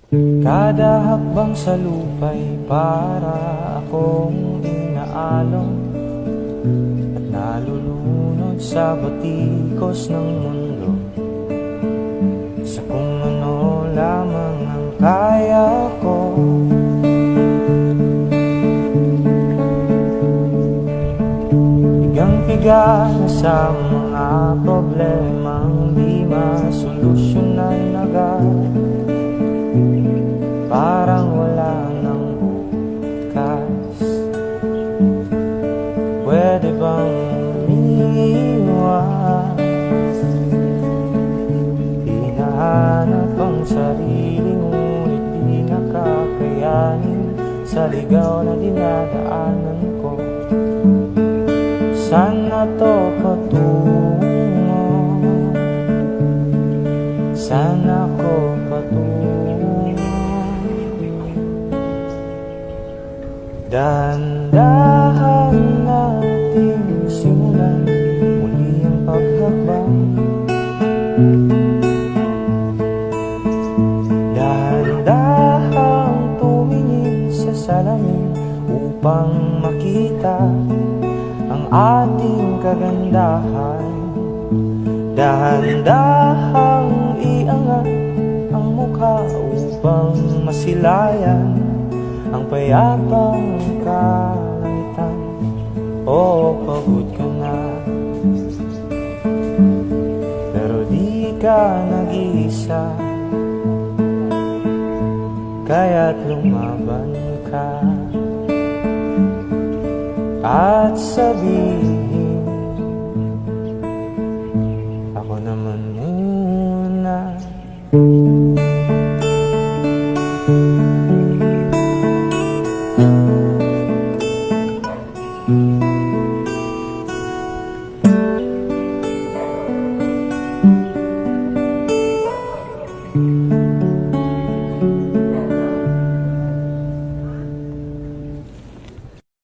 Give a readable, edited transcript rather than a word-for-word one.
Kada hakbang sa lupa'y para akong inaalon at nalulunod sa batikos ng mundo, sa kung ano lamang ang kaya ko. Higang-higa na sa mga problemang di masolusyonan agad, parang wala nang bukas. Pwede bang umiwas? Hinahanap ang sarili, ngunit di nakakayanin sa ligaw na dinadaanan ko. Saan na to patungo? Saan ako patungo? Dahan-dahan nating simulan muli ang paghakbang. Dahan-dahang tumingin sa salamin upang makita ang ating kagandahan. Dahan-dahang iangat ang mukha upang masilayan ang payapang kalangitan. Oo, pagod ka na, pero di ka nag-iisa, kaya't lumaban ka at sabihin